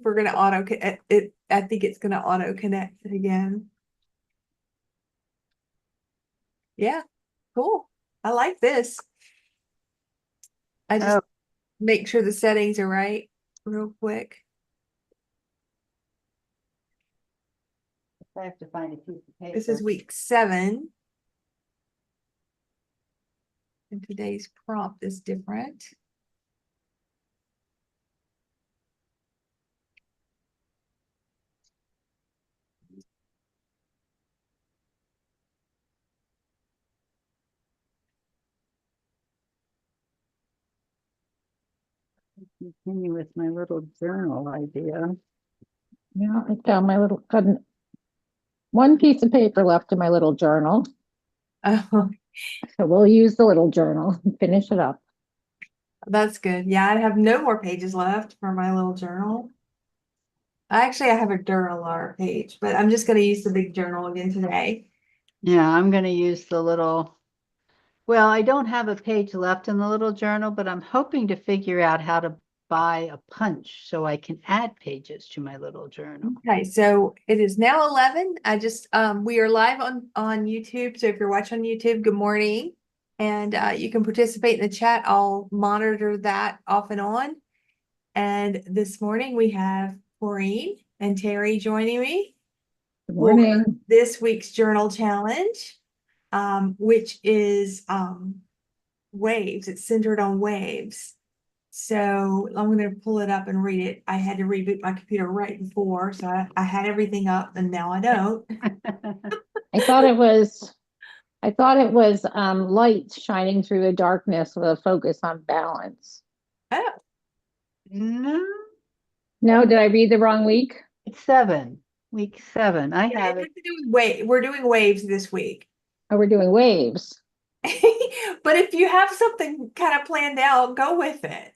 We're gonna it. I think it's gonna auto connect again. Yeah, cool. I like this. I just Oh, make sure the settings are right real quick. I have to find a piece of This is paper. week 7. And today's prompt is different. Continue with my little journal idea. Yeah, I found my little, got one piece of paper left in my little journal. Oh, So we'll use the little journal and finish it up. that's good. Yeah, I have no more pages left for my little journal. I have a Duralar page, but I'm just gonna use the big journal again today. Yeah, I'm going to use the little, well, I don't have a page left in the little journal, but I'm hoping to figure out how to buy a punch so I can add pages to my little journal. Okay, so it is now 11. We are live on YouTube. So if you're watching on YouTube, good morning. And you can participate in the chat. I'll monitor that off and on. And this morning we have Maureen and Terry joining me Good for morning. this week's journal challenge, which is waves. It's centered on waves. So I'm going to pull it up and read it. I had to reboot my computer right before, so I had everything up and now I don't. I thought it was, light shining through the darkness with a focus on balance. Oh, No, No, did I read the wrong week? it's 7, week 7. I yeah, have it it. has to do with we're doing waves this week. Oh, we're doing waves. But if you have something kind of planned out, go with it.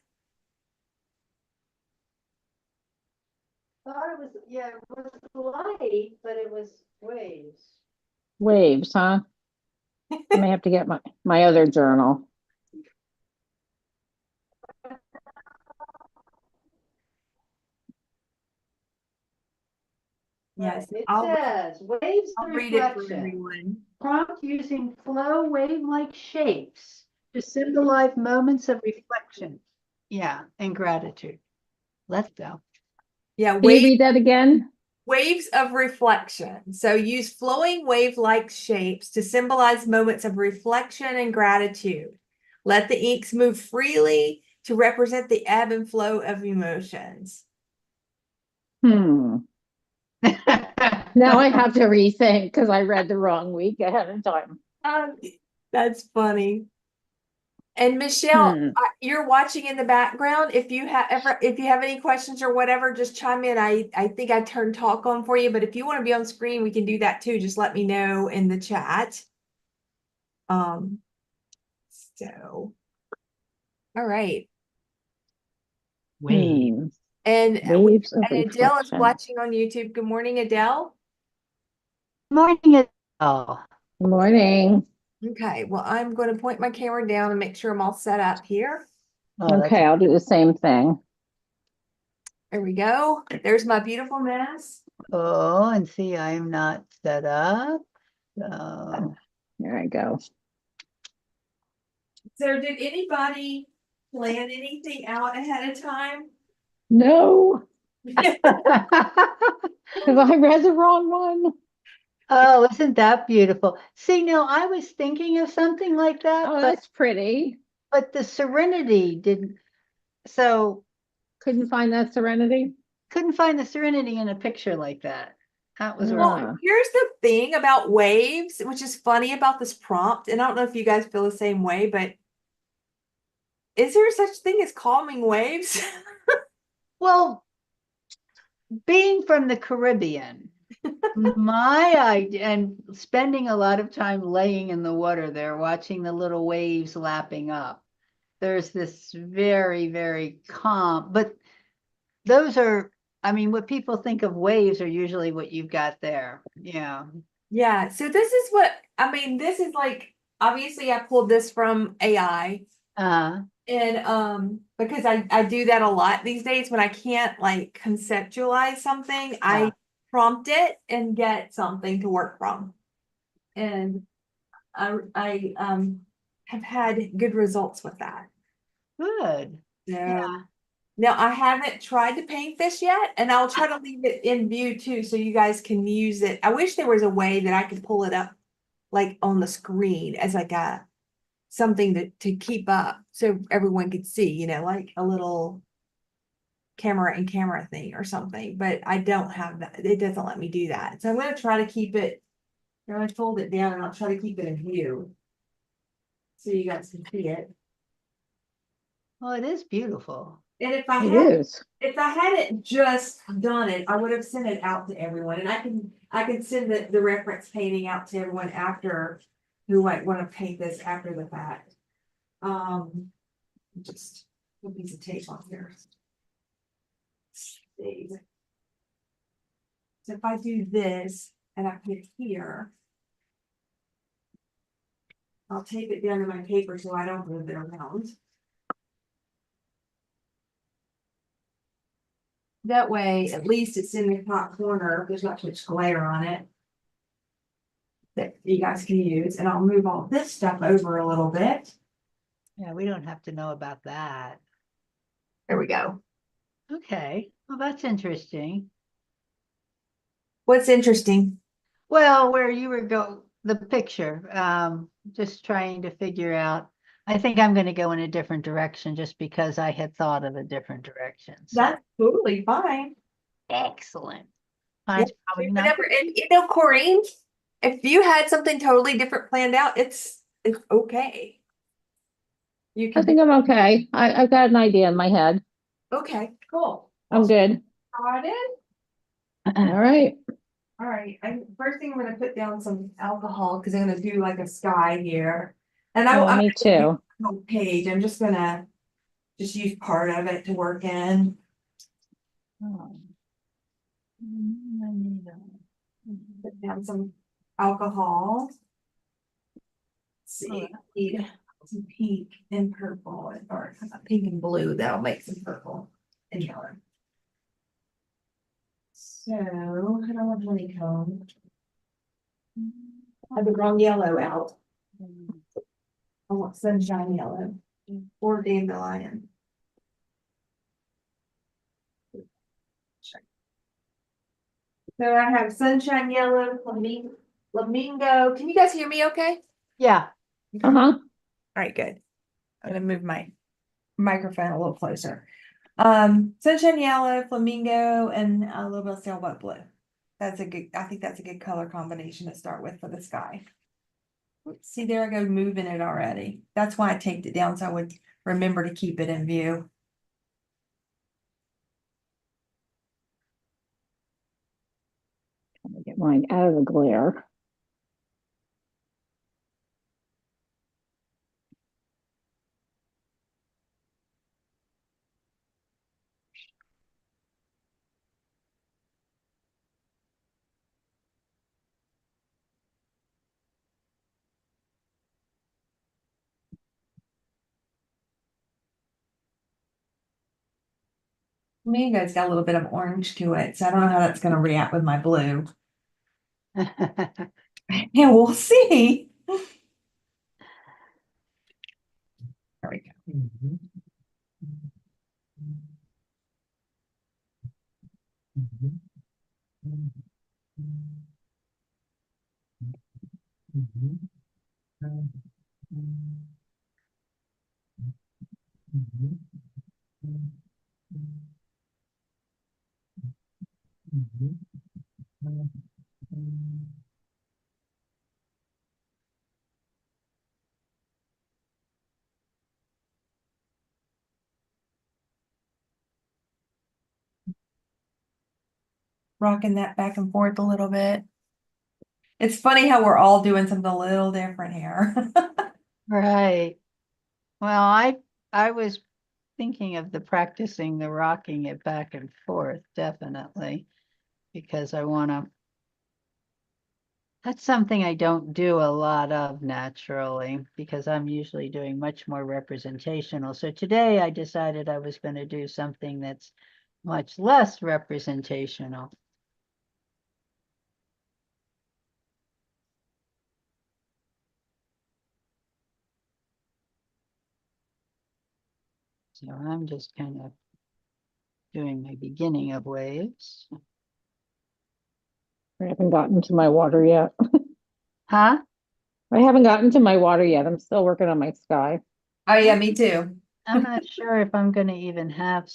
Thought it was, yeah, it was light, but it was waves. Waves, huh? I may have to get my other journal. Yes, It I'll says waves I'll of read it for reflection. everyone. Prompt using flow wave-like shapes to symbolize moments of reflection. Yeah, and gratitude. Let's go. Yeah, Can you read that again? waves of reflection. So use flowing wave-like shapes to symbolize moments of reflection and gratitude. Let the inks move freely to represent the ebb and flow of emotions. Now I have to rethink because I read the wrong week ahead of time. Um, that's funny. And Michelle, you're watching in the background. If you have any questions or whatever, just chime in. I think I turned talk on for you, but if you want to be on screen, we can do that too. Just let me know in the chat. Um, so all right. Waves. And Waves of Adele is reflection. watching on YouTube. Good morning, Adele. Morning. Oh, Good morning. Okay, well, I'm going to point my camera down and make sure I'm all set up here. that's Okay, I'll do the same thing. There we go. There's my beautiful mess. oh, and see, I'm not set up. So There I go. So did anybody plan anything out ahead of time? No, because I read the wrong one. oh, isn't that beautiful? See, now I was thinking of something like that, Oh, that's pretty. but the Serenity didn't. So Couldn't find that serenity. couldn't find the Serenity in a picture like that. That was Well, wrong. here's the thing about waves, which is funny about this prompt, and I don't know if you guys feel the same way, but is there such thing as calming waves? Well, being from the Caribbean, my idea, and spending a lot of time laying in the water there, watching the little waves lapping up, there's this very, very calm, but those are, I mean, what people think of waves are usually what you've got there. Yeah. Yeah, so this is this is like obviously I pulled this from AI. Uh, And because I do that a lot these days when I can't like conceptualize something, I Yeah. prompt it and get something to work from. And I have had good results with that. Good. So now I haven't tried to paint this yet, and I'll try to leave it in view too, so you guys can use it. I wish there was a way that I could pull it up like on the screen as like a something to keep up so everyone could see, like a little camera and camera thing or something, but I don't have that. It doesn't let me do that. So I'm gonna try to keep it, I'm gonna fold it down and I'll try to keep it in view. So you guys can see it. Well, it is beautiful. And It is. if I hadn't just done it, I would have sent it out to everyone, and I can send the reference painting out to everyone after who might want to paint this after the fact. Just a piece of tape on here. See. So if I do this and I put it here, I'll tape it down to my paper so I don't move it around. That way, at least it's in the top corner. There's not too much glare on it that you guys can use. And I'll move all this stuff over a little bit. Yeah, we don't have to know about that. There we go. Okay, well, that's interesting. What's interesting? Well, where you were the picture, just trying to figure out. I think I'm going to go in a different direction just because I had thought of a different direction. So That's totally fine. excellent. Yeah, Mine's probably not. whatever. And Corrine, if you had something totally different planned out, it's okay. You I can think I'm okay. I've got an idea in my head. okay, cool. I'm good. Started. All right. All right, first thing I'm gonna put down some alcohol because I'm gonna do like a sky here. And Oh, I'm me not gonna do too. the whole page, I'm just gonna use part of it to work in. Oh. Put down some alcohol. Let's Oh, see, need some pink and purple, or pink and blue, that'll make some purple and yellow. So, I don't want honeycomb. I have the wrong yellow out. I want sunshine yellow or dandelion. So I have sunshine yellow, flamingo. Can you guys hear me okay? Yeah. Uh-huh. All right, good. I'm gonna move my microphone a little closer. Sunshine yellow, flamingo, and a little bit of sailboat blue. I think that's a good color combination to start with for the sky. Oops, see, there I go moving it already. That's why I taped it down so I would remember to keep it in view. Trying to get mine out of the glare. Flamingo's got a little bit of orange to it, so I don't know how that's gonna react with my blue. Yeah, we'll see. There we go. Rocking that back and forth a little bit. It's funny how we're all doing something a little different here. Right. Well, I was thinking of practicing the rocking it back and forth, definitely, because I want to That's something I don't do a lot of naturally because I'm usually doing much more representational. So today I decided I was going to do something that's much less representational. So I'm just kind of doing my beginning of waves. I haven't gotten to my water yet. Huh? I haven't gotten to my water yet. I'm still working on my sky. Oh, yeah, me too. I'm not sure if I'm going to even have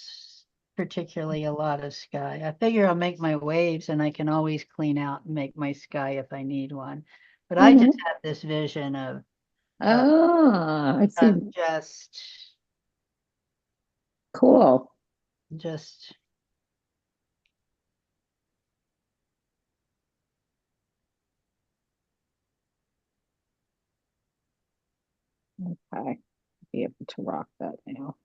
particularly a lot of sky. I figure I'll make my waves and I can always clean out and make my sky if I need one. But I just have this vision of I see. just Cool. Okay. Be able to rock that now.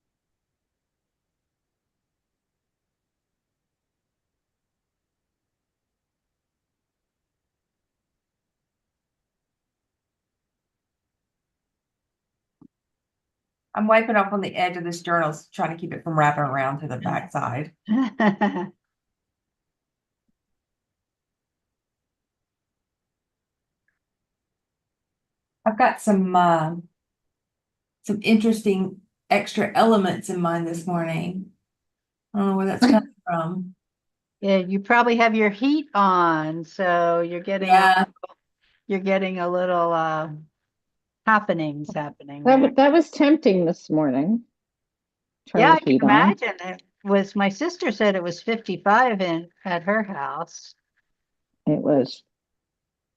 I'm wiping off on the edge of this journal, trying to keep it from wrapping around to the back side. I've got some interesting extra elements in mine this morning. I don't know where that's coming from. Yeah, you probably have your heat on, so you're getting Yeah, a little happening That, there. that was tempting this morning. Turn Yeah, the I can heat on. imagine. It was, my sister said it was 55 at her house. It was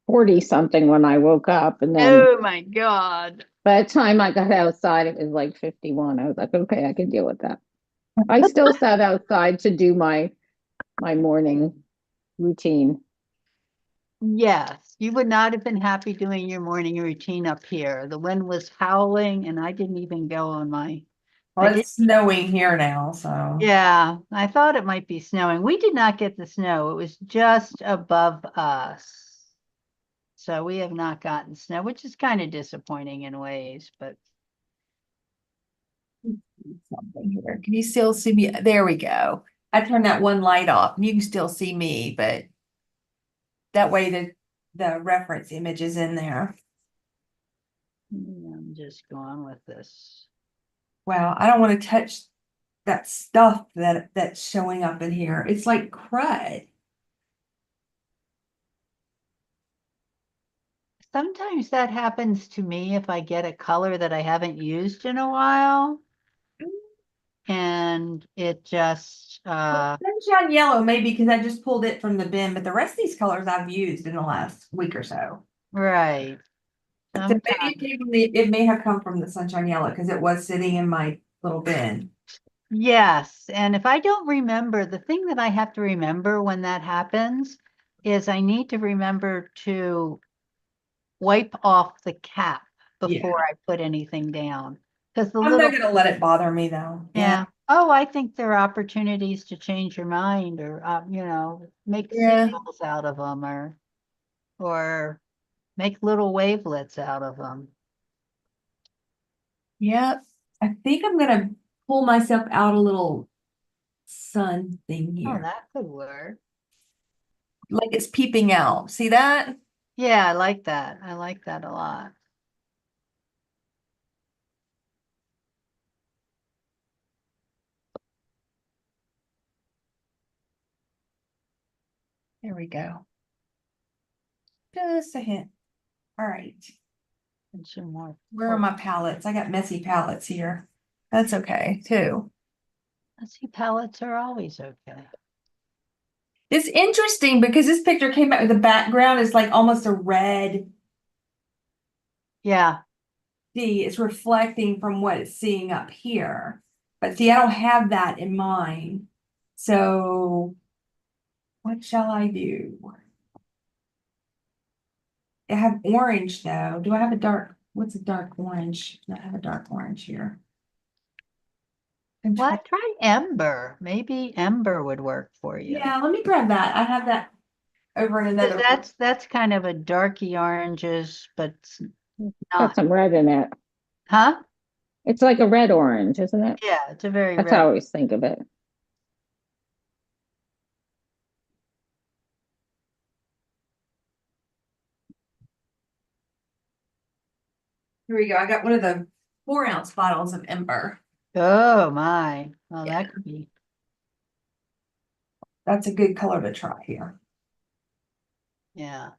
40 something when I woke up, and then Oh my God. by the time I got outside, it was like 51. I was like, okay, I can deal with that. I still sat outside to do my morning routine. Yes, you would not have been happy doing your morning routine up here. The wind was howling and I didn't even go on my, well, it's snowing here now, so. yeah, I thought it might be snowing. We did not get the snow. It was just above us. So we have not gotten snow, which is kind of disappointing in ways, but Something here. Can you still see me? There we go. I turned that one light off and you can still see me, but that way the reference image is in there. I'm just going with this. Wow, I don't want to touch that stuff that's showing up in here. It's like crud. Sometimes that happens to me if I get a color that I haven't used in a while. And it just, Sunshine yellow, maybe because I just pulled it from the bin, but the rest of these colors I've used in the last week or so. right. So maybe it came from it may have come from the sunshine yellow because it was sitting in my little bin. Yes, and if I don't remember, the thing that I have to remember when that happens is I need to remember to wipe off the cap before I put anything down. Because the I'm little, not gonna let it bother me though. yeah. Oh, I think there are opportunities to change your mind or, make Yeah. seagulls out of them or make little wavelets out of them. Yep. I think I'm gonna pull myself out a little sun thing Oh, here. that could work. Like it's peeping out. See that? Yeah, I like that. I like that a lot. There we go. Just a hint. All right. And some more. Where are my palettes? I got messy palettes here. That's okay too. Messy palettes are always okay. It's interesting because this picture came out with the background is like almost a red. Yeah. See, it's reflecting from what it's seeing up here. But see, I don't have that in mind. So what shall I do? I have orange though. Do I have a dark? What's a dark orange? I have a dark orange here. Well, try Ember. Maybe Ember would work for you. Yeah, let me grab that. I have that. over in another. That's kind of a darky oranges, but it's Got not, some red in it. huh? It's like a red orange, isn't it? Yeah, it's a very That's how I red. always think of it. Here we go. I got one of the 4-ounce bottles of Ember. Oh my, well, Yeah. that could be, That's a good color to try here. yeah.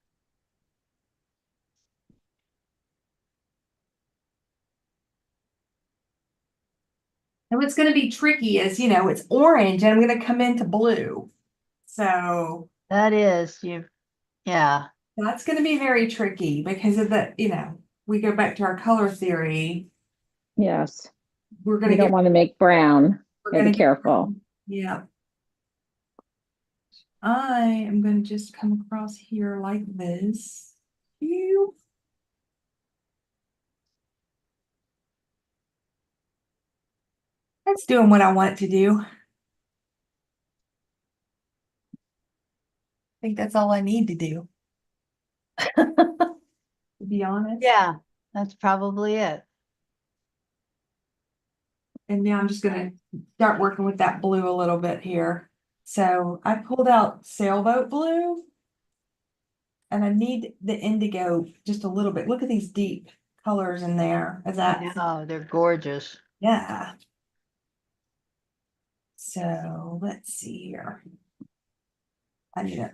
And what's going to be tricky is, it's orange and I'm going to come into blue. So That is, yeah, that's going to be very tricky because of we go back to our color theory. Yes. We're going You to don't want to make brown. we're Gotta going be to get, careful. yeah. I am going to just come across here like this. Phew. That's doing what I want it to do. I think that's all I need to do. To be honest. yeah, that's probably it. And now I'm just gonna start working with that blue a little bit here. So I pulled out sailboat blue. And I need the indigo just a little bit. Look at these deep colors in there. Is that, Oh, they're gorgeous. yeah. So let's see here. I need a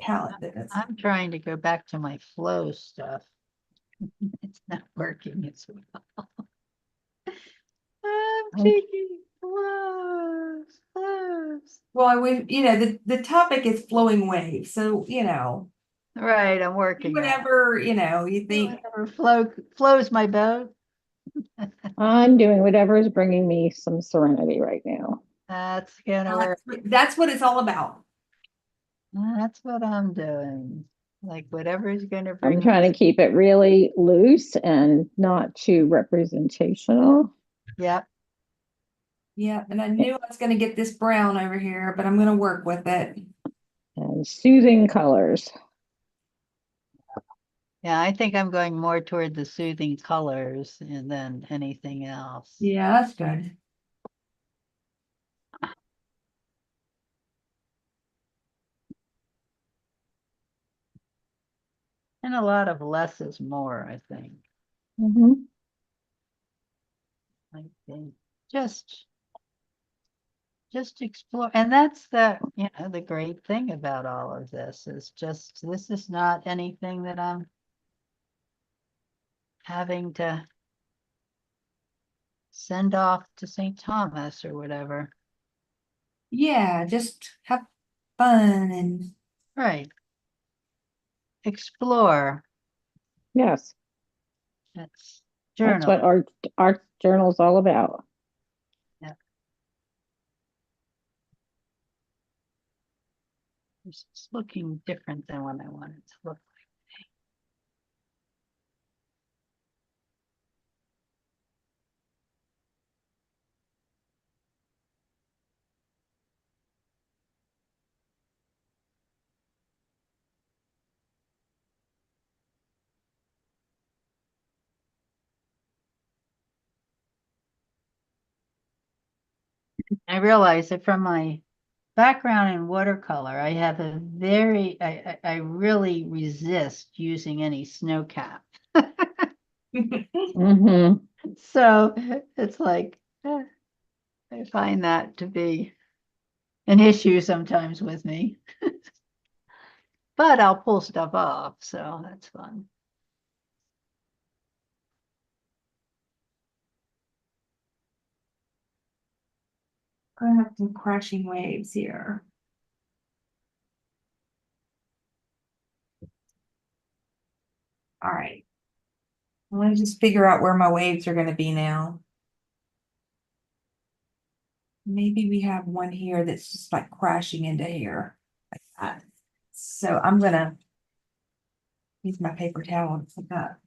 palette that is. I'm trying to go back to my flow stuff. It's not working as well. I'm taking flows. Well, the topic is flowing waves. So, Right, I'm working on it. whatever, you think. Whatever flows my boat. I'm doing whatever is bringing me some serenity right now. That's gonna work. That's what it's all about. That's what I'm doing. Like whatever is gonna bring I'm me. trying to keep it really loose and not too representational. Yep. Yeah, and I knew I was gonna get this brown over here, but I'm gonna work with it. And soothing colors. Yeah, I think I'm going more toward the soothing colors and than anything else. Yeah, that's good. And a lot of less is more, I think. Mhm. Like just explore. And that's the great thing about all of this is just this is not anything that I'm having to send off to St. Thomas or whatever. Yeah, just have fun and Right. Explore. Yes, That's that's journal. what art journal is all about. Yeah. It's looking different than what I want it to look like. I realize that from my background in watercolor, I have I really resist using any snow cap. Hmm. So it's like, I find that to be an issue sometimes with me. But I'll pull stuff off, so that's fun. gonna have some crashing waves here. All right. Let me just figure out where my waves are gonna be now. Maybe we have one here that's just like crashing into here like that. So I'm gonna use my paper towel and put that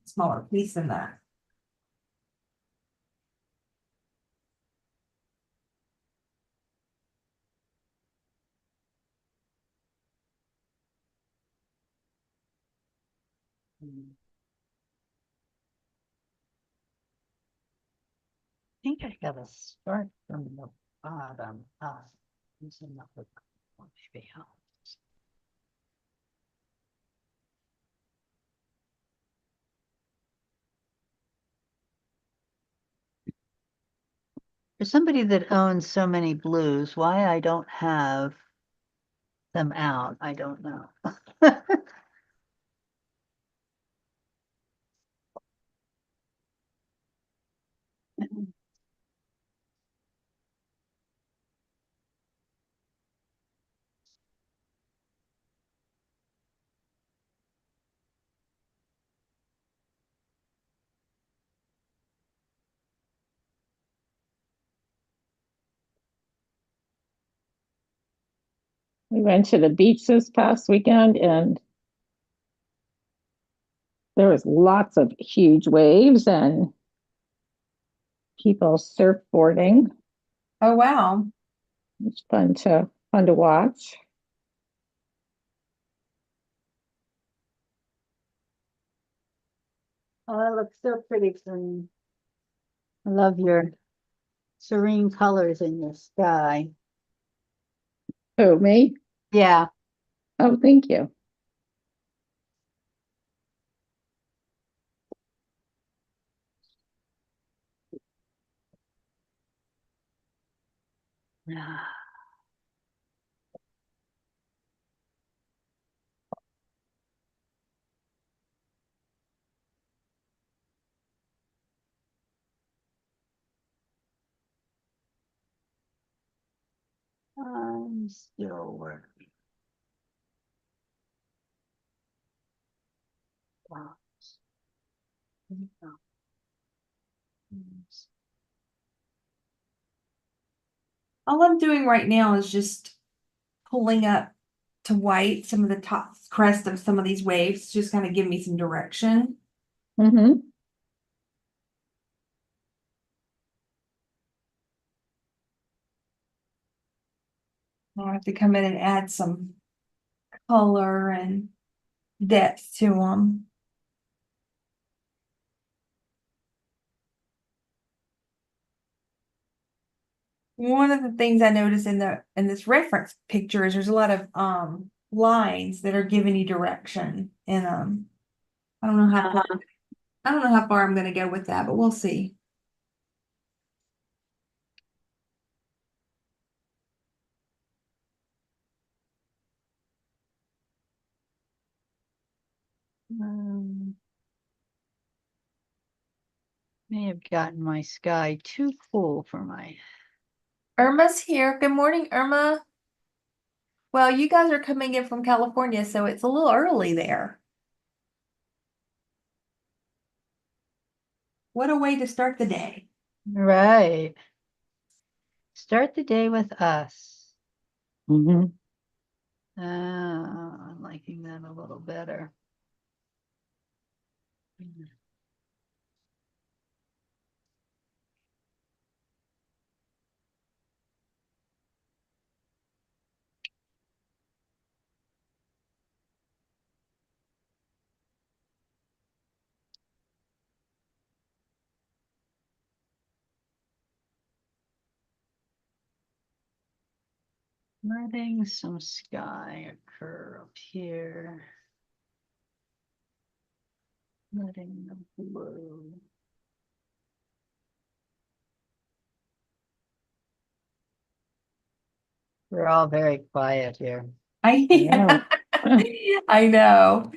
smaller piece in that. think I gotta start from the bottom up. Use another color, maybe helps. For somebody that owns so many blues, why I don't have them out, I don't know. We went to the beach this past weekend and there was lots of huge waves and people surfboarding. Oh, wow. It's fun to watch. Oh, that looks so pretty, Serene. I love your serene colors in your sky. Oh, me? Yeah. Oh, thank you. I'm still working. Wow. All I'm doing right now is just pulling up to white some of the top crest of some of these waves, just kind of give me some direction. Mm-hmm. I'll have to come in and add some color and depth to them. One of the things I noticed in this reference picture is there's a lot of lines that are giving you direction. And I don't know how far, I don't know how far I'm gonna go with that, but we'll see. May have gotten my sky too cool for my. Irma's here. Good morning, Irma. Well, you guys are coming in from California, so it's a little early there. What a way to start the day. Right. Start the day with us. Mm-hmm. I'm liking that a little better. Letting some sky occur up here. Letting the blue. We're all very quiet here. I know. I know.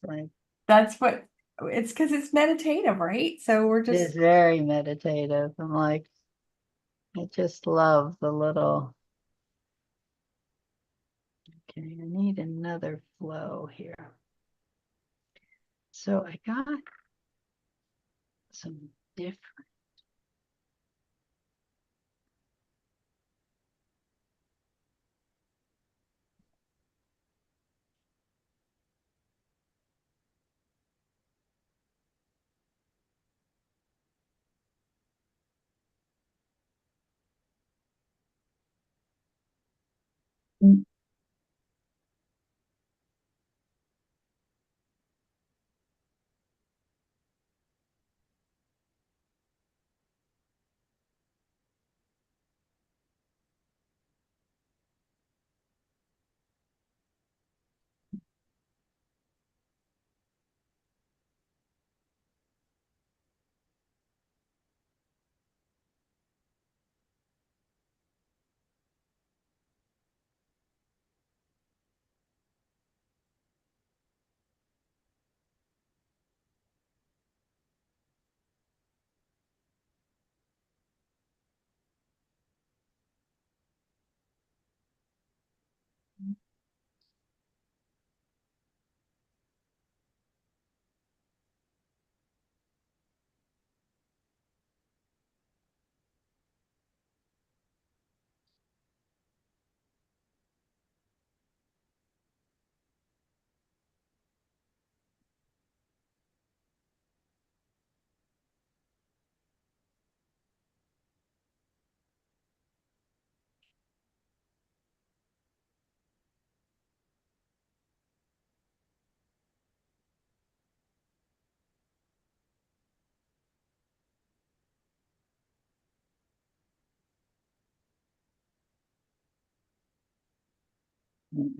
Like, That's what it's because it's meditative, right? So we're it is just very meditative. I'm like, I just love the little. Okay, I need another flow here. So I got some different.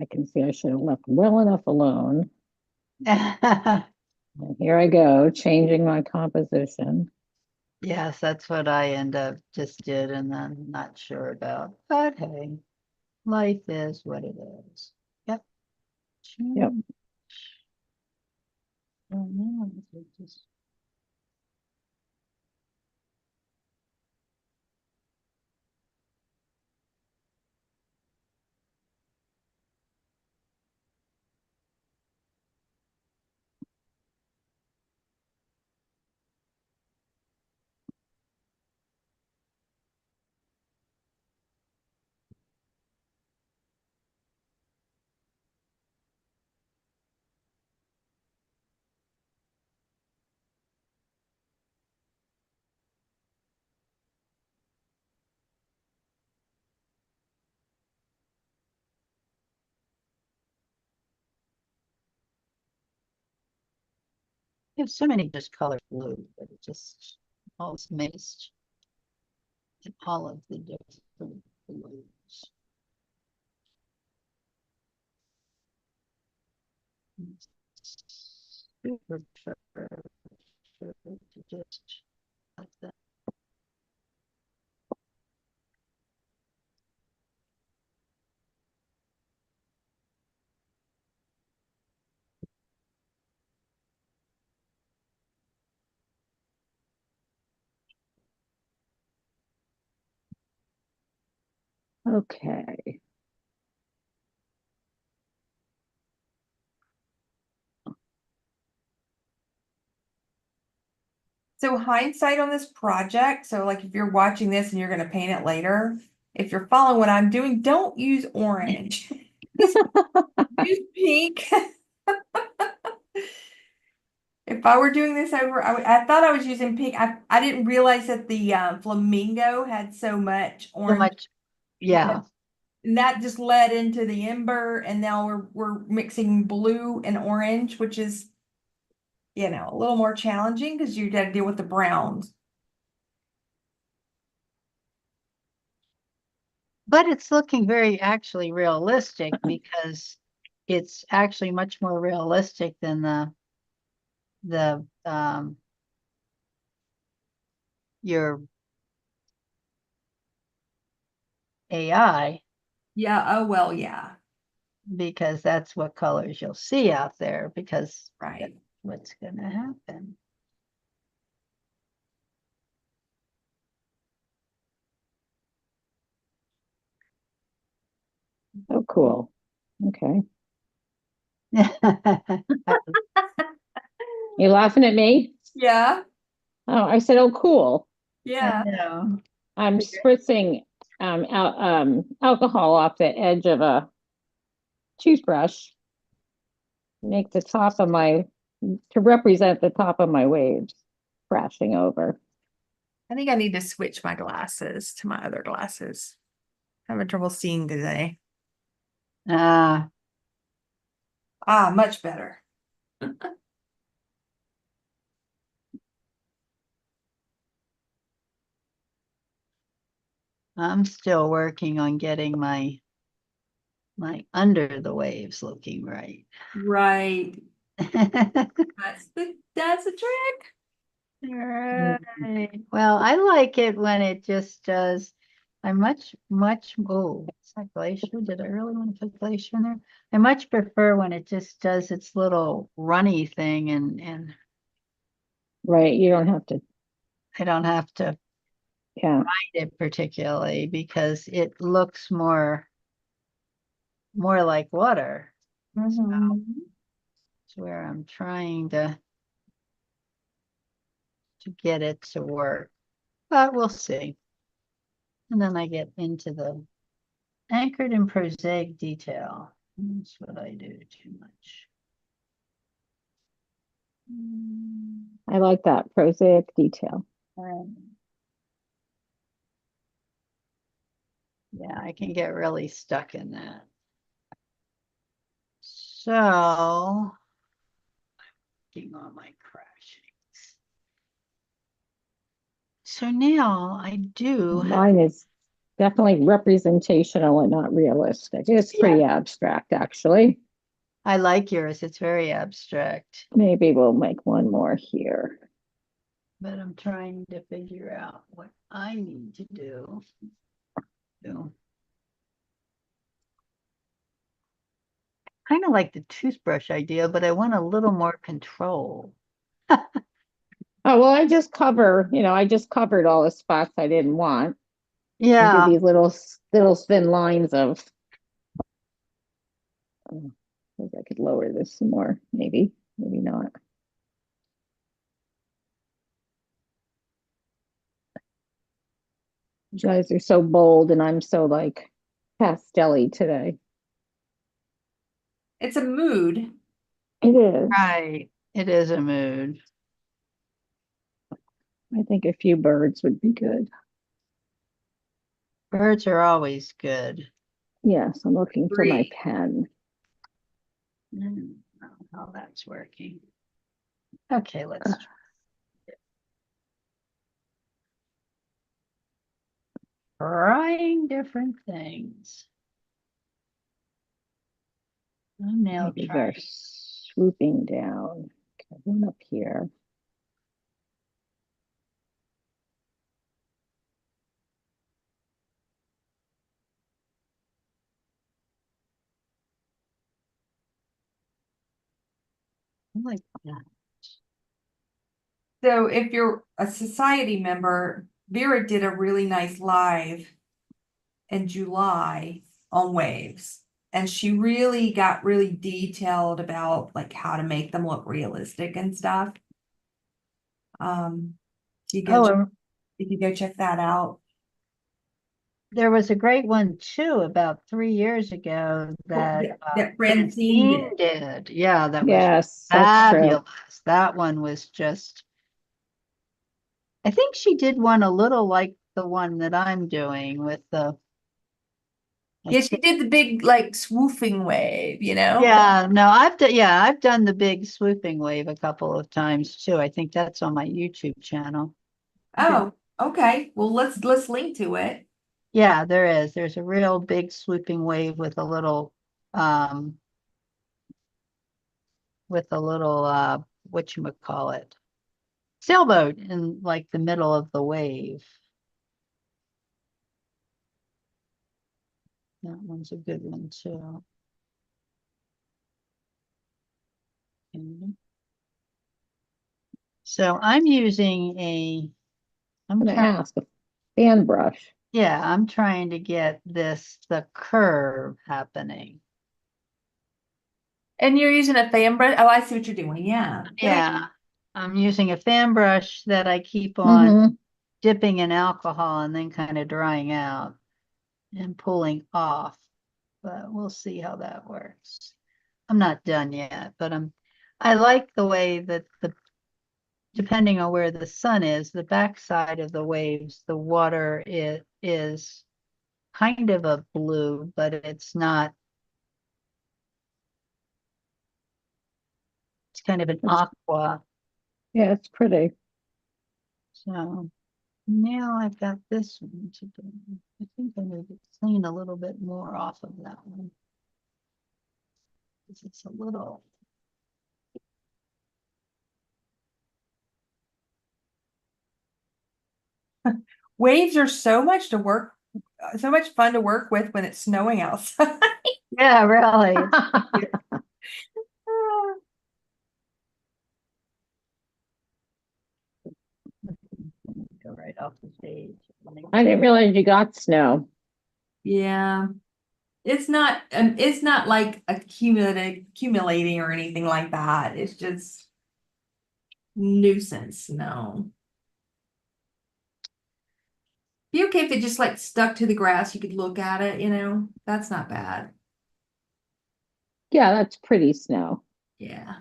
I can see I should have left well enough alone. And here I go, changing my composition. Yes, that's what I just did and then not sure about. But hey, life is what it is. Yep. Yep. Oh, no, it's just- You have so many just color blue, but it just all is mixed in all of the different blues. Super prefer to just like that. Okay. So hindsight on this project, so like if you're watching this and you're gonna paint it later, if you're following what I'm doing, don't use orange. Use pink. If I were doing this over, I thought I was using pink. I didn't realize that the flamingo had so much So orange. much, yeah. And that just led into the ember, and now we're mixing blue and orange, which is, you know, a little more challenging because you got to deal with the browns. But it's looking very actually realistic because it's actually much more realistic than the your AI, Yeah, oh well, yeah, because that's what colors you'll see out there because right. that's what's gonna happen. Oh, cool. Okay. You laughing at me? Yeah, Oh, I said, oh, cool. I yeah. know. I'm spritzing alcohol off the edge of a toothbrush. Make the top of my, to represent the top of my waves crashing over. I think I need to switch my glasses to my other glasses. Having trouble seeing today. Ah, Ah, much better. I'm still working on getting my under the waves looking right. Right. That's the trick. Right. Well, I like it when it just does. I oh, is that glacier? Did I really want to put glacier in there? I much prefer when it just does its little runny thing and Right. You don't have to, I don't have to yeah. write it particularly because it looks more like water. Mhm. It's where I'm trying to get it to work, but we'll see. And then I get into the anchored in prosaic detail. That's what I do too much. I like that prosaic detail. Yeah, I can get really stuck in that. So, working on my crashings. So now I do. Mine is definitely representational and not realistic. It's pretty abstract, actually. I like yours. It's very abstract, Maybe we'll make one more here. but I'm trying to figure out what I need to do. Kind of like the toothbrush idea, but I want a little more control. Oh, well, I just covered all the spots I didn't want. And do Yeah, these little thin lines of. Oh, maybe I could lower this some more, maybe not. You guys are so bold and I'm so like pastel-y today. It's a mood. It is. right. It is a mood. I think a few birds would be good. Birds are always good. Yes, I'm looking for my Agree. pen. I don't know how that's working. Okay, let's trying different things. I'm now Maybe they're trying. swooping down. Okay, one up here. I like that. So if you're a society member, Vera did a really nice live in July on waves. And she really got really detailed about like how to make them look realistic and stuff. You go, Oh, if you go check that out. there was a great one too about 3 years ago Well, that that Francine did. did. Yeah, that was Yes, that's true. fabulous. That one was just, I think she did one a little like the one that I'm doing with the, Yeah, she did the big like swooping wave, you know? yeah, no, I've done the big swooping wave a couple of times too. I think that's on my YouTube channel. Oh, okay. Well, let's link to it. Yeah, there is. There's a real big swooping wave with a little whatchamacallit, sailboat in like the middle of the wave. That one's a good one too. Okay. So I'm using I'm gonna ask a fan brush. yeah, I'm trying to get the curve happening. And you're using a fan brush. Oh, I see what you're doing. Yeah. Yeah, I'm using a fan brush that I keep on Mm-hmm. dipping in alcohol and then kind of drying out and pulling off. But we'll see how that works. I'm not done yet, but I like the way that depending on where the sun is, the backside of the waves, the water is kind of a blue, but it's not, it's kind of an aqua. Yeah, it's pretty. So now I've got this one to do. I think I need to clean a little bit more off of that one. It's a little. Waves are so much fun to work with when it's snowing outside. Yeah, really. Go right off the stage. I didn't realize you got snow. Yeah. It's not like accumulating or anything like that. It's just nuisance, no. Be okay if it just like stuck to the grass, you could look at it, you know? That's not bad. Yeah, that's pretty snow. Yeah.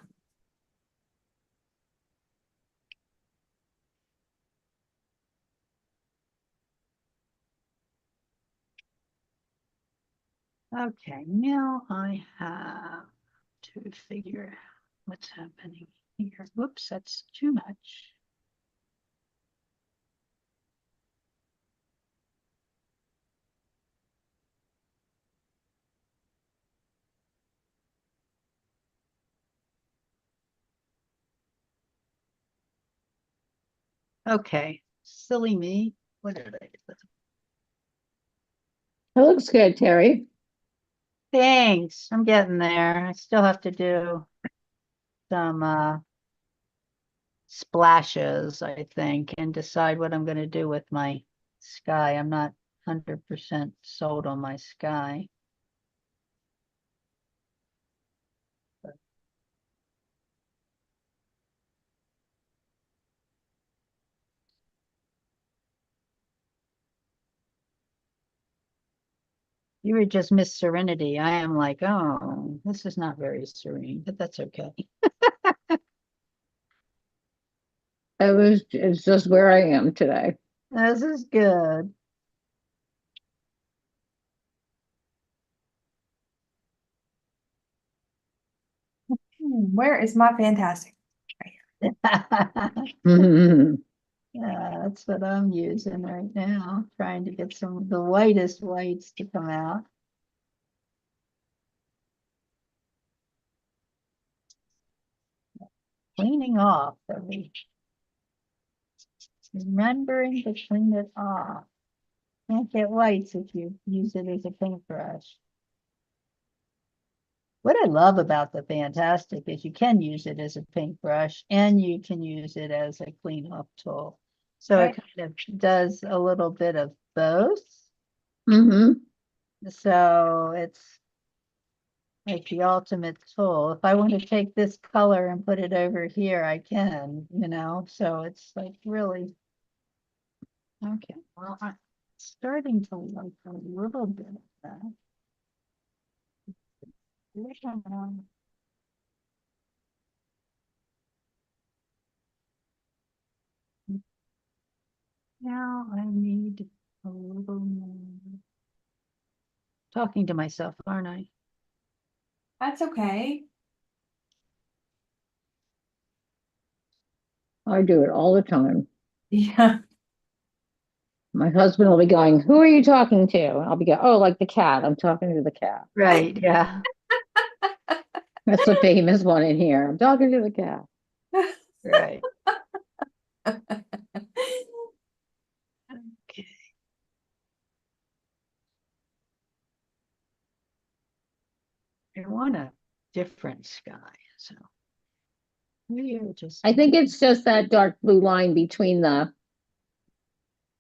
Okay, now I have to figure what's happening here. Whoops, that's too much. Okay, silly me. What did I do? It looks good, Terry. Thanks, I'm getting there. I still have to do some splashes, I think, and decide what I'm gonna do with my sky. I'm not 100% sold on my sky. You were just Miss Serenity. I am like, oh, this is not very serene, but that's okay. It's just where I am today. This is good. Where is my fantastic? Mhm. Yeah, that's what I'm using right now, trying to get some of the whitest whites to come out. Cleaning off, remembering to clean it off. Can't get whites if you use it as a paintbrush. What I love about the Fantastic is you can use it as a paintbrush and you can use it as a clean off tool. So it kind of does a little bit of both. Mhm. So it's like the ultimate tool. If I want to take this color and put it over here, I can, so it's like really. Okay, well, I'm starting to like a little bit of that. Now I need a little more. Talking to myself, aren't I? That's okay. I do it all the time. Yeah. My husband will be going, "Who are you talking to?" And I'll be going, "Oh, like the cat. I'm talking to the cat." Right, yeah, That's the famous one in here. I'm talking to the cat. right. Okay. I want a different sky, so we are just. I think it's just that dark blue line between the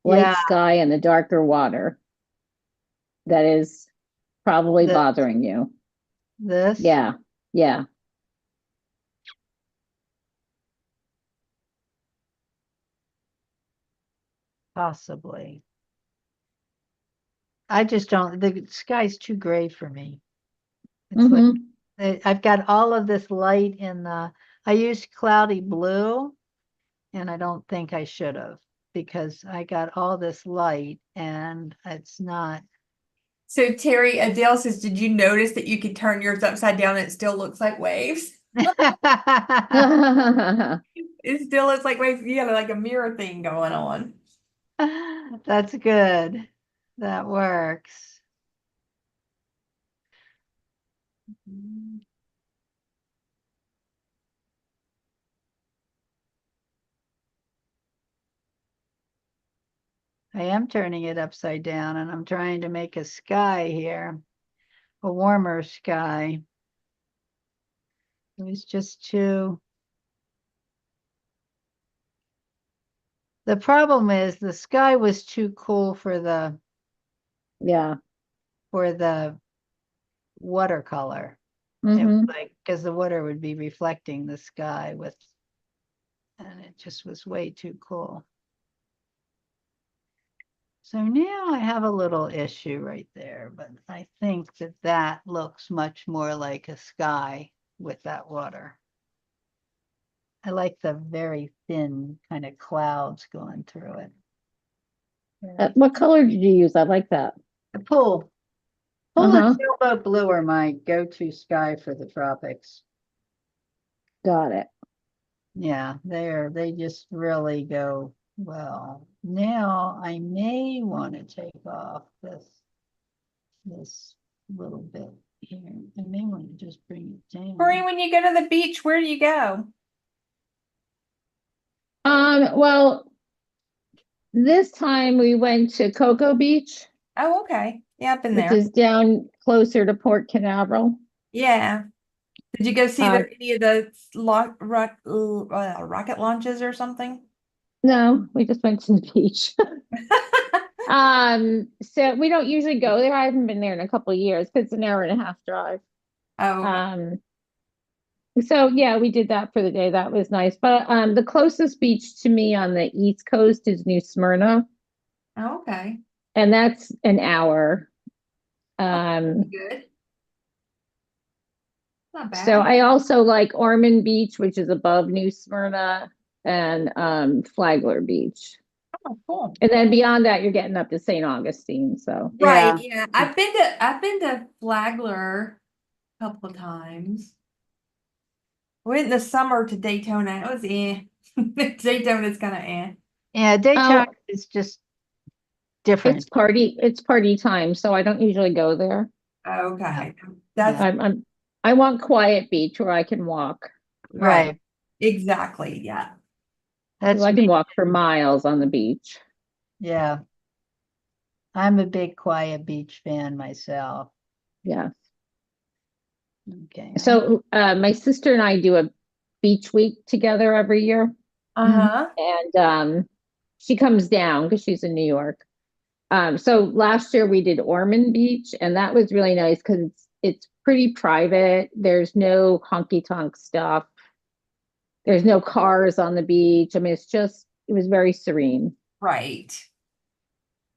light Yeah, sky and the darker water that is probably the, bothering you. this, Yeah. Yeah. possibly. I just don't, the sky's too gray for me. It's like, Hmm. I've got all of this light in I used cloudy blue, and I don't think I should have, because I got all this light and it's not. So Terry, Adele says, did you notice that you could turn yours upside down and it still looks like waves? It still looks like waves. You have like a mirror thing going on. That's good. That works. I am turning it upside down and I'm trying to make a sky here, a warmer sky. It was just too. The problem is the sky was too cool for the Yeah. watercolor. It was Hmm. like, because the water would be reflecting the sky and it just was way too cool. So now I have a little issue right there, but I think that looks much more like a sky with that water. I like the very thin kind of clouds going through it. What color did you use? I like that. The pool and Uh-huh. sailboat blue are my go-to sky for the tropics. Got it. Yeah, they just really go well. Now I may want to take off this little bit here. I may want to just bring it down. Corey, when you go to the beach, where do you go? Well, This time we went to Cocoa Beach, Oh, okay. Yeah, I've been which there. is down closer to Port Canaveral. Yeah. Did you go see Uh, any of the rocket launches or something? No, we just went to the beach. So we don't usually go there. I haven't been there in a couple of years because it's an hour and a half drive. Oh, okay. So yeah, we did that for the day. That was nice. But the closest beach to me on the East Coast is New Smyrna, Oh, okay. and that's an hour. Um, Good. Not so bad. I also like Ormond Beach, which is above New Smyrna, and Flagler Beach. Oh, cool. And then beyond that, you're getting up to St. Augustine. So Right, Yeah. yeah. I've been to Flagler a couple of times. We went in the summer to Daytona. It was Daytona's kind of Yeah, Daytona oh, is just different. it's party time, so I don't usually go there. Okay. Yeah. That's I want quiet beach where I can walk. right. Right. Exactly. Yeah. That's I can me. walk for miles on the beach. Yeah. I'm a big quiet beach fan myself. Yeah. Okay. So my sister and I do a beach week together every year. Uh-huh. And she comes down because she's in New York. So last year we did Ormond Beach, and that was really nice because it's pretty private. There's no honky tonk stuff. There's no cars on the beach. I mean, it was very serene. Right.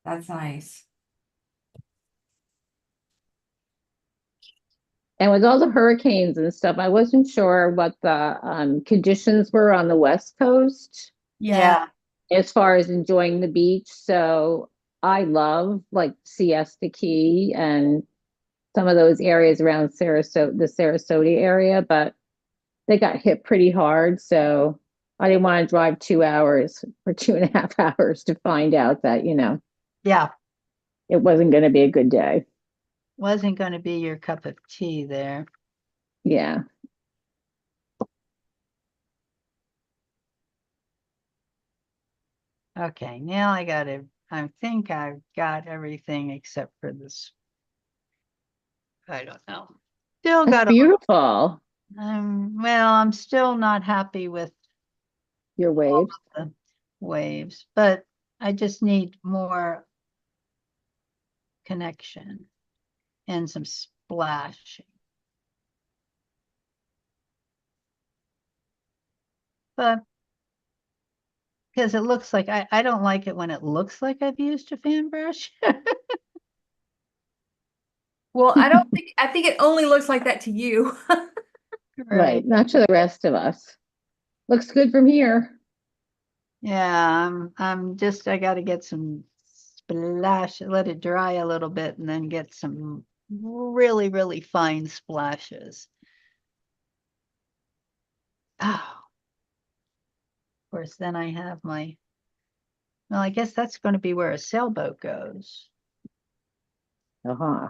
That's nice. And with all the hurricanes and stuff, I wasn't sure what the conditions were on the West Coast Yeah. as far as enjoying the beach. So I love like Siesta Key and some of those areas around the Sarasota area, but they got hit pretty hard. So I didn't want to drive 2 hours or 2.5 hours to find out that, Yeah. it wasn't going to be a good day. Wasn't going to be your cup of tea there. Yeah. Okay, now I think I've got everything except for this. I don't know. Still It's got beautiful. well, I'm still not happy with Your waves. the waves, but I just need more connection and some splashing. But because it looks like I don't like it when it looks like I've used a fan brush. Well, I think it only looks like that to you. Right. Not to the rest of us. Looks good from here. Yeah, I got to get some splash, let it dry a little bit and then get some really, really fine splashes. Oh, of course, then I have well, I guess that's going to be where a sailboat goes. Uh-huh.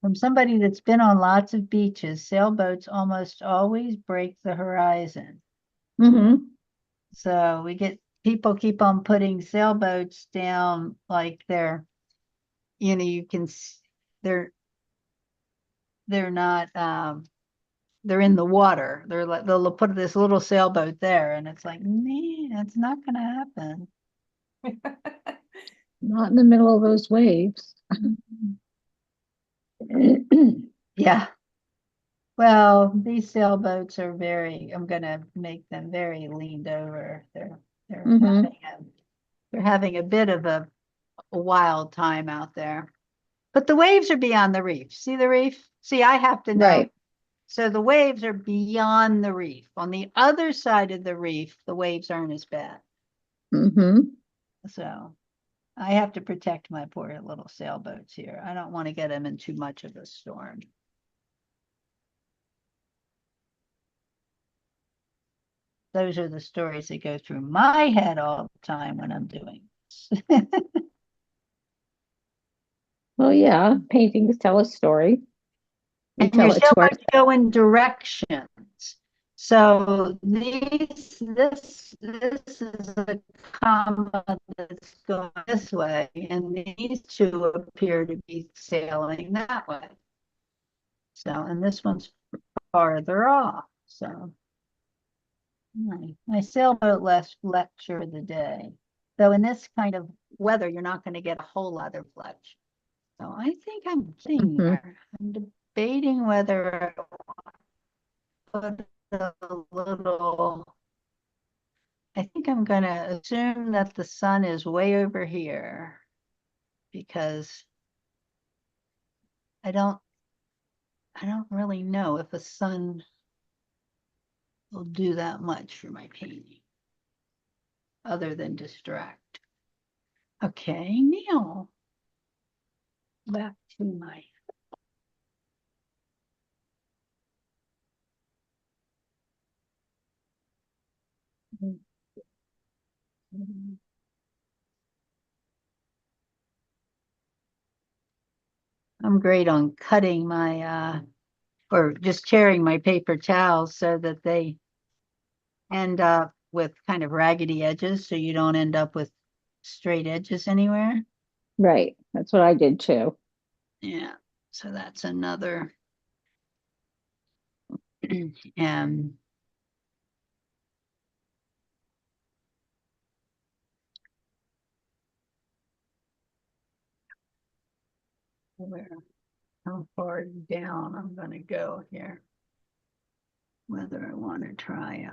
From somebody that's been on lots of beaches, sailboats almost always break the horizon. Mm-hmm. So people keep on putting sailboats down like you can, they're not, they're in the water. They're like, they'll put this little sailboat there and it's like, man, it's not going to happen. Not in the middle of those waves. Yeah. Well, these sailboats are I'm going to make them very leaned over. They're Mm-hmm. they're having a bit of a wild time out there. But the waves are beyond the reef. See the reef? See, I have to know. Right. So the waves are beyond the reef. On the other side of the reef, the waves aren't as bad. Mm-hmm. So I have to protect my poor little sailboats here. I don't want to get them in too much of a storm. Those are the stories that go through my head all the time when I'm doing this. Well, yeah, paintings tell a story. We And your tell it to sailboats ourselves. go in directions. So this is a comma that's going this way, and these two appear to be sailing that way. So, and this one's farther off, so. My sailboat last lecture of the day. Though in this kind of weather, you're not going to get a whole lot of lecture. So I think I'm getting there. I'm debating whether I put a little. I think I'm going to assume that the sun is way over here because I don't really know if a sun will do that much for my painting other than distract. Okay, Neil. Back to my. I'm great on cutting my or just tearing my paper towels so that they end up with kind of raggedy edges so you don't end up with straight edges anywhere. Right. That's what I did too. Yeah, so that's another. And where, how far down I'm going to go here. Whether I want to try.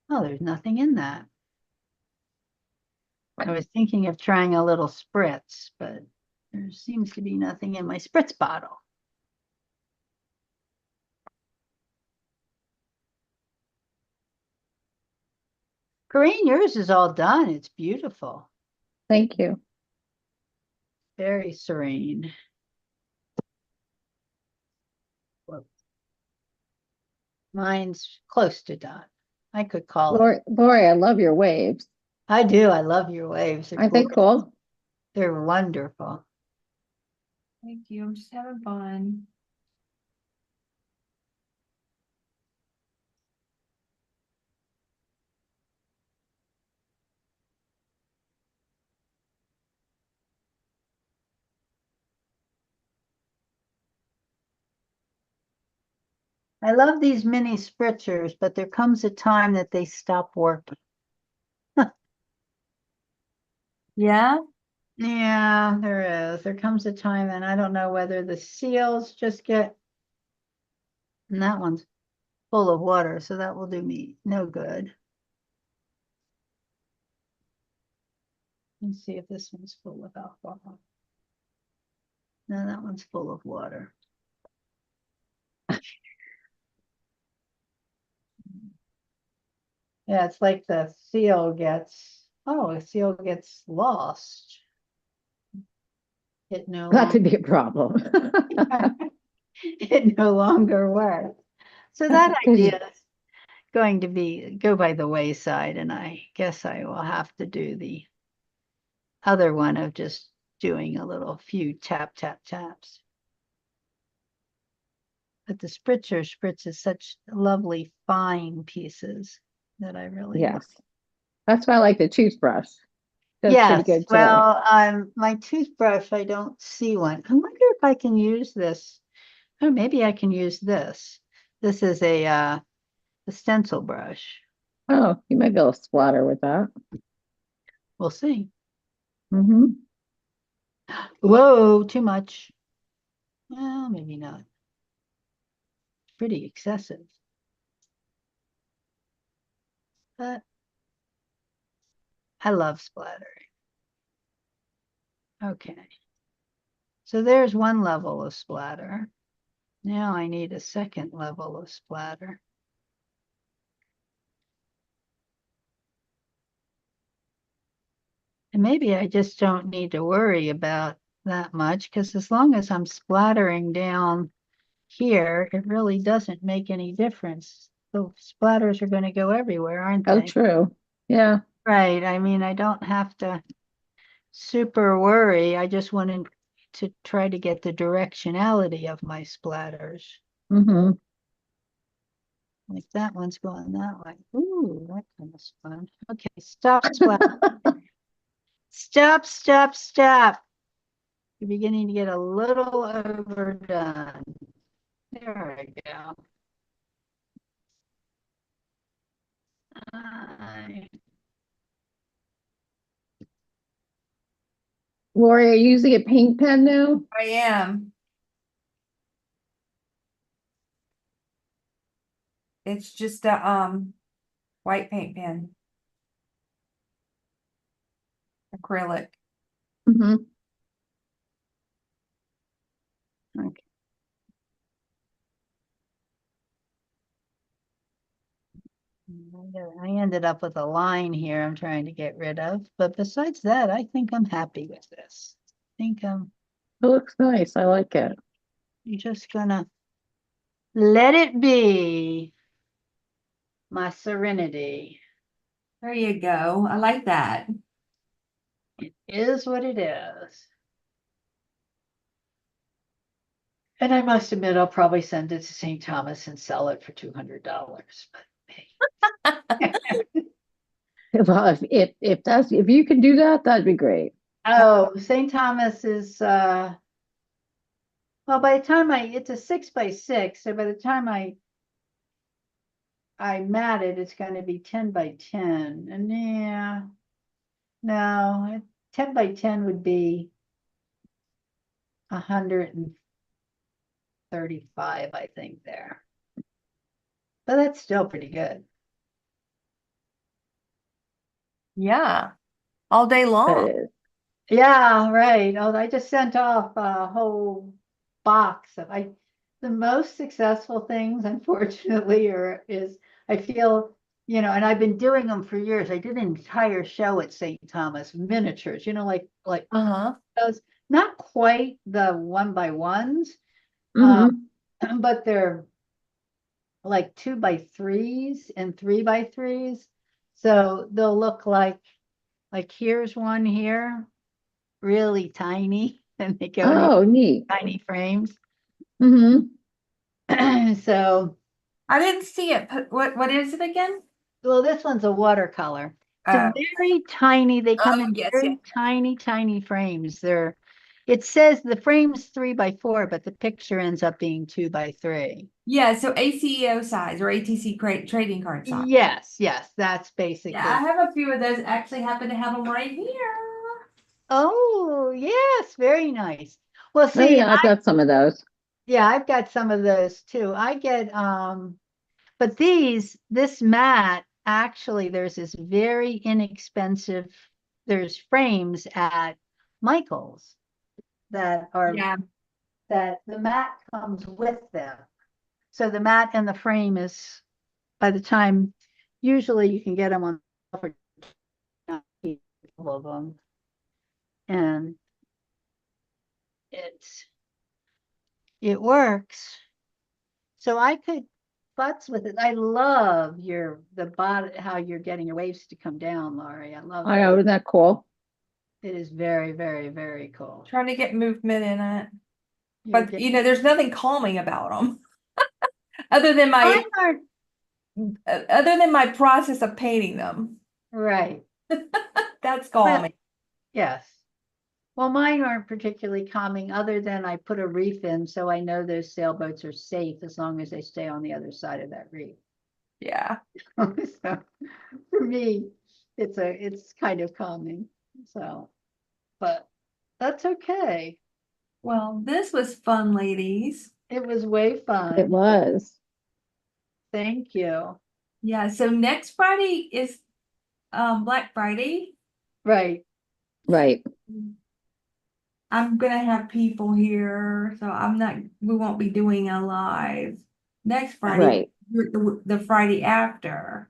Oh, there's nothing in that. I was thinking of trying a little spritz, but there seems to be nothing in my spritz bottle. Corinne, yours is all done. It's beautiful. Thank you. Very serene. Whoops. Mine's close to done. I could call it. Lori, I love your waves. I do. I love your waves. They're Aren't they cool? They're wonderful. Thank you. I'm just having fun. I love these mini spritzers, but there comes a time that they stop working. Yeah. Yeah, there is. There comes a time, and I don't know whether the seals just get, and that one's full of water, so that will do me no good. Let's see if this one's full of alcohol. No, that one's full of water. Yeah, it's like the seal gets, oh, a seal gets lost. It no Not to longer, be a problem. it no longer works. So that 'Cause you- idea is going to go by the wayside, and I guess I will have to do the other one of just doing a little few tap, tap, taps. But the spritzer spritzes such lovely fine pieces that I really like. Yes. That's why I like the toothbrush. That's pretty Yes, good too. well, my toothbrush, I don't see one. I wonder if I can use this. Oh, maybe I can use this. This is a stencil brush. Oh, you might be able to splatter with that. We'll see. Mm-hmm. Whoa, too much. Well, maybe not. Pretty excessive. But I love splattering. Okay. So there's one level of splatter. Now I need a second level of splatter. And maybe I just don't need to worry about that much because as long as I'm splattering down here, it really doesn't make any difference. The splatters are going to go everywhere, aren't Oh, they? true. Yeah. Right. I mean, I don't have to super worry. I just want to to try to get the directionality of my splatters. Mm-hmm. Like that one's going that way. Ooh, that kind of fun. Okay, stop splatter. Stop, stop, stop. You're beginning to get a little overdone. There we go. I- Lori, are you using a paint pen now? I am. It's just a white paint pen. Acrylic. Mm-hmm. Okay. I ended up with a line here I'm trying to get rid of, but besides that, I think I'm happy with this. I think I'm It looks nice. I like it. just gonna let it be my serenity. There you go. I like that. It is what it is. And I must admit, I'll probably send it to St. Thomas and sell it for $200. But hey. Well, if you can do that, that'd be great. Oh, St. Thomas is well, by the time it's a 6x6, so by the time I mat it, it's going to be 10x10. And yeah, no, 10x10 would be 135, I think there. But that's still pretty good. Yeah. All day It long. is. Yeah, right. Oh, I just sent off a whole box of the most successful things, unfortunately, is I feel, and I've been doing them for years. I did an entire show at St. Thomas, miniatures, like Uh-huh. those, not quite the 1x1s, Mm-hmm. but they're like 2x3s and 3x3s. So they'll look like here's one here, really tiny, and they go in these Oh, neat. tiny frames. Mm-hmm. So, I didn't see it. What is it again? well, this one's a watercolor. It's Uh, a very tiny, they come Oh, in yes, very tiny, tiny frames. It says the frame's 3x4, but the picture ends up being 2x3. yeah, so ACEO size or ATC trading card size. Yes, that's basically. Yeah, I have a few of those. Actually happen to have them right here. Oh, yes, very nice. Well, Oh, see, yeah, I've got some of those. yeah, I've got some of those too. I get but this mat, actually, there's this very inexpensive, there's frames at Michael's that Yeah. the mat comes with them. So the mat and the frame is, by the time, usually you can get them on for of them. And it works. So I could futz with it. I love the bot, how you're getting your waves to come down, Laurie. I love I that. know, isn't that cool? It is very, very, very cool. Trying to get movement in it. You're But getting- there's nothing calming about them. Other than my Mine aren't other than my process of painting them. right. That's calming. Yes. Well, mine aren't particularly calming, other than I put a reef in, so I know those sailboats are safe as long as they stay on the other side of that reef. Yeah. So for me, it's kind of calming. So, but that's okay. Well, this was fun, ladies. It was way It fun. was. Thank you. Yeah, so next Friday is Black Friday. Right. Right. I'm gonna have people here, so we won't be doing a live next Friday, Right. the Friday after.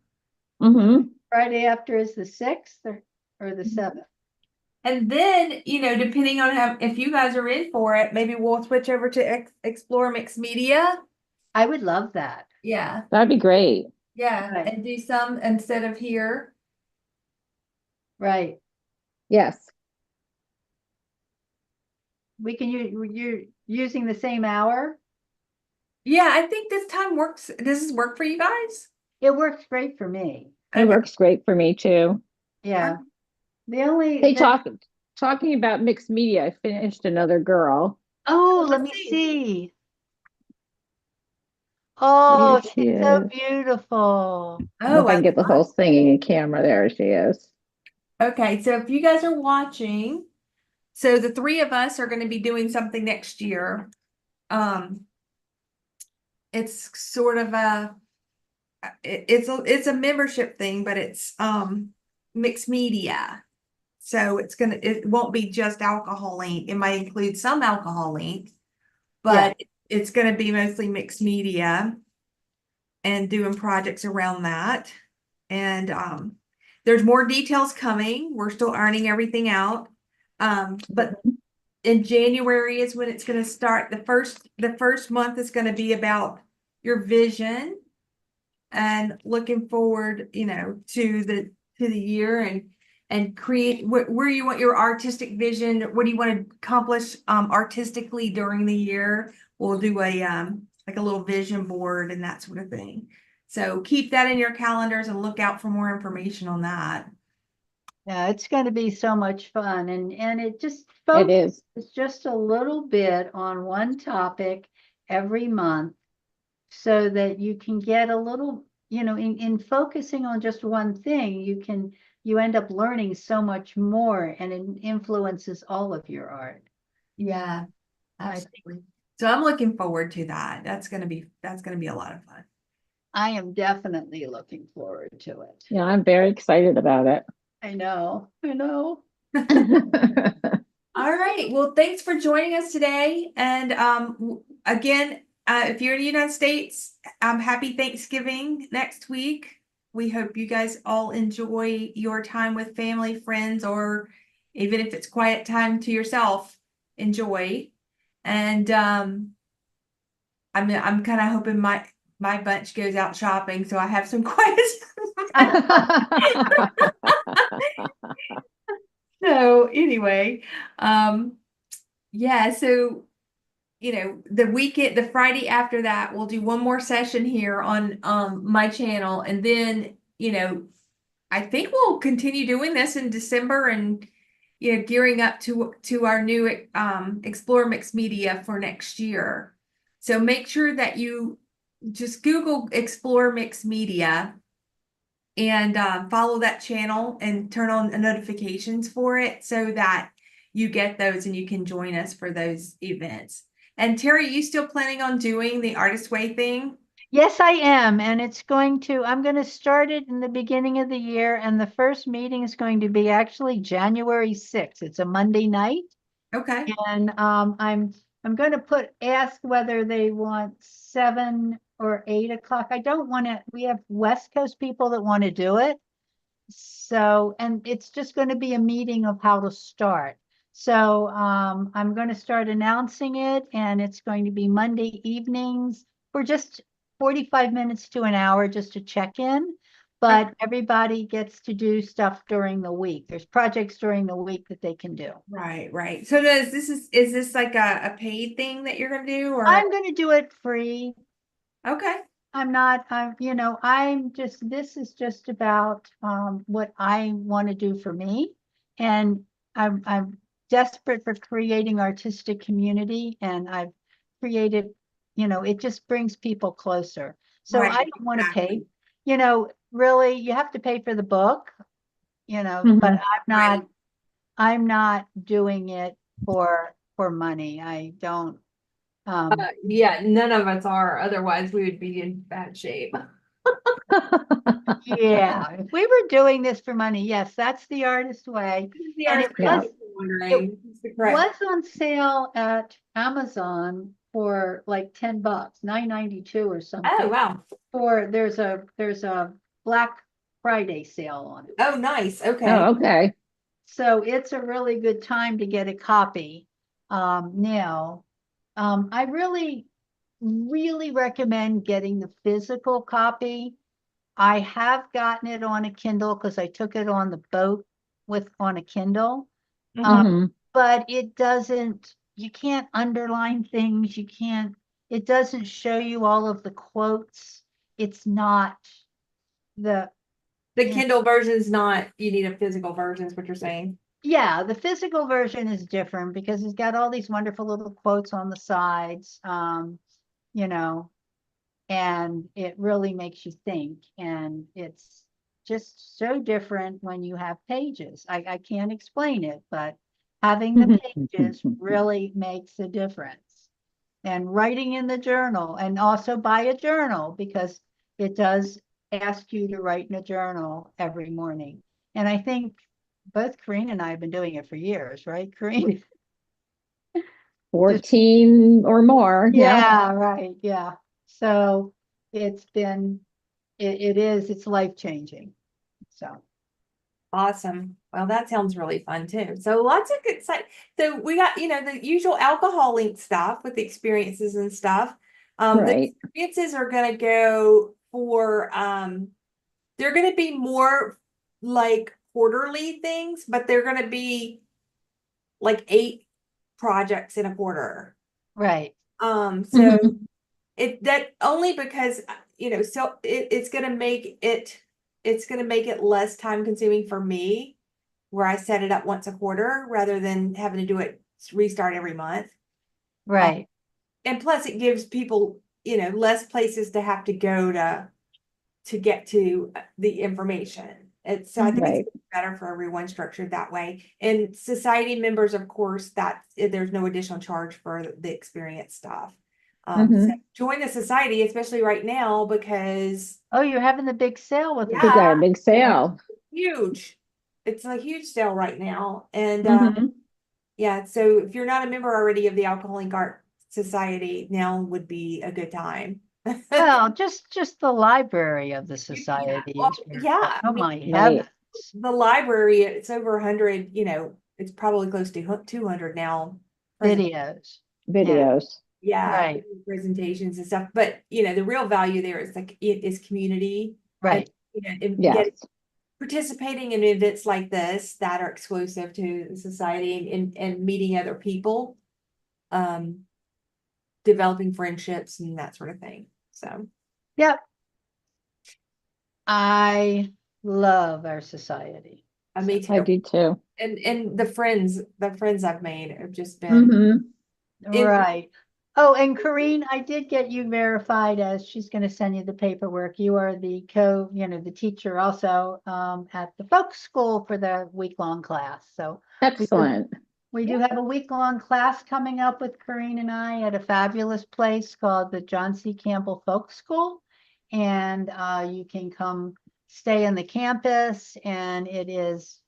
Mm-hmm. Friday after is the 6th or the 7th. And then, depending on if you guys are in for it, maybe we'll switch over to Explore Mixed Media. I would love that. Yeah, That'd be great. yeah, Right. and do some instead of here. Right. Yes. we can you're using the same hour? Yeah, I think this time works. Does this work for you guys? It works great for me. It works great for me too. Yeah. The only, Hey, talking about mixed media, I finished Another Girl. oh, let let's me see. see. Oh, Here she she's so is. beautiful. I don't know Oh, if I can get the whole thing in camera. There she is. okay. So if you guys are watching, so the three of us are going to be doing something next year. It's sort of it's a membership thing, but it's mixed media. So it won't be just alcohol link. It might include some alcohol link, but it's gonna be mostly mixed media and doing projects around that. And there's more details coming. We're still ironing everything out. But in January is when it's gonna start. The first month is gonna be about your vision and looking forward, to the year and create where you want your artistic vision. What do you want to accomplish artistically during the year? We'll do a like a little vision board and that sort of thing. So keep that in your calendars and look out for more information on that. Yeah, it's going to be so much fun, and it just It is. focuses just a little bit on one topic every month, so that you can get a little, in focusing on just one thing, you end up learning so much more, and it influences all of your art. Yeah, I think absolutely. So I'm looking forward to that. That's gonna be a lot of fun. I am definitely looking forward to it. Yeah, I'm very excited about it. I know, I know. All right. Well, thanks for joining us today. And again, if you're in the United States, happy Thanksgiving next week. We hope you guys all enjoy your time with family, friends, or even if it's quiet time to yourself, enjoy. And I'm kind of hoping my bunch goes out shopping, so I have some quiet. So anyway, yeah, so the Friday after that, we'll do one more session here on my channel, and then I think we'll continue doing this in December and gearing up to our new Explore Mixed Media for next year. So make sure that you just Google Explore Mixed Media and follow that channel and turn on the notifications for it so that you get those and you can join us for those events. And Terry, you still planning on doing the Artist Way thing? Yes, I am. And I'm going to start it in the beginning of the year. And the first meeting is going to be actually January 6th. It's a Monday night. Okay. And I'm going to ask whether they want 7 or 8 o'clock. I don't want to, we have West Coast people that want to do it. So, and it's just going to be a meeting of how to start. So I'm going to start announcing it, and it's going to be Monday evenings for just 45 minutes to an hour just to check in. But everybody gets to do stuff during the week. There's projects during the week that they can do. Right, right. So is this like a paid thing that you're gonna do, or I'm going to do it free. okay? This is just about what I want to do for me. And I'm desperate for creating artistic community, and I've created, it just brings people closer. So Right, I don't want to pay, exactly. really, you have to pay for the book, but Mhm. I'm not doing it for money. I don't, Yeah, none of us are. Otherwise, we would be in bad shape. yeah, if we were doing this for money, yes, that's the artist way. The And Artist it Way, Yeah. was, wondering. It's the correct. was on sale at Amazon for like $10, $9.92 or Oh, something. wow. There's a Black Friday sale on it. Oh, nice. Okay. Oh, okay. So it's a really good time to get a copy. Now, I really, really recommend getting the physical copy. I have gotten it on a Kindle because I took it on the boat on a Kindle. Mhm. Mhm. But it doesn't you can't underline things. You can't, it doesn't show you all of the quotes. It's not the, The Yeah. Kindle version's not, you need a physical version is what you're saying. yeah, the physical version is different because it's got all these wonderful little quotes on the sides. You know, and it really makes you think, and it's just so different when you have pages. I can't explain it, but having the pages really makes a difference. And writing in the journal, and also buy a journal, because it does ask you to write in a journal every morning. And I think both Corinne and I have been doing it for years, right, Corinne? 14 or more. Yeah. Yeah, right, yeah. So it's been, it's life-changing. So, Awesome. Well, that sounds really fun too. So lots of good site. So we got, the usual alcohol link stuff with the experiences and stuff. The Right. experiences are gonna go for they're gonna be more like quarterly things, but they're gonna be like 8 projects in a quarter. right, So that only because so it's gonna make it less time consuming for me, where I set it up once a quarter rather than having to do it restart every month. right, And plus it gives people, less places to have to go to get to the information. So I think Right. it's better for everyone structured that way. And society members, of course, that there's no additional charge for the experience stuff. So join the society, especially right now, because oh, you're having the big sale with We us. got a big sale. huge. It's a huge sale right now. And Mhm. yeah, so if you're not a member already of the Alcoholic Art Society, now would be a good time. Well, just the library of the society Well, is very, yeah, I oh mean, my Right. heavens. the library, it's over 100, it's probably close to 200 now. Videos, Videos. Yeah, right, presentations and stuff. But the real value there is like it is community. right, And Yes. participating in events like this that are exclusive to the society, and meeting other people, developing friendships and that sort of thing. So yep. I love our society. me I too. do too. And the friends I've made have just been Right. Oh, and Corinne, I did get you verified as she's going to send you the paperwork. You are the the teacher also at the folk school for the week-long class. So Excellent. we do have a week-long class coming up with Corinne and I at a fabulous place called the John C. Campbell Folk School. And you can come stay on the campus, and it is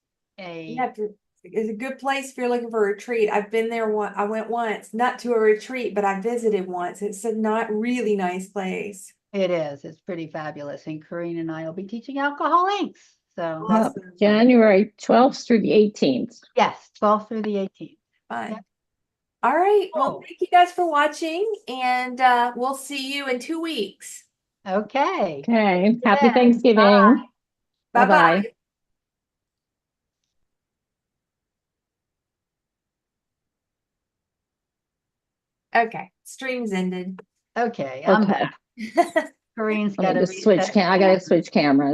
it's a good place if you're looking for a retreat. I've been there I went once, not to a retreat, but I visited once. It's a not really nice place. it is. It's pretty fabulous. And Corinne and I will be teaching alcohol inks. So Awesome. January 12th through the 18th. yes, 12th through the 18th. Fun. Yeah. All right. Well, Cool. thank you guys for watching, and we'll see you in 2 weeks. Okay. Okay. Happy Yeah. Thanksgiving. Bye Bye-bye. bye. Okay, stream's ended. Okay. I'm Okay. back. Corinne's Let got me to just switch reset. I gotta switch cameras.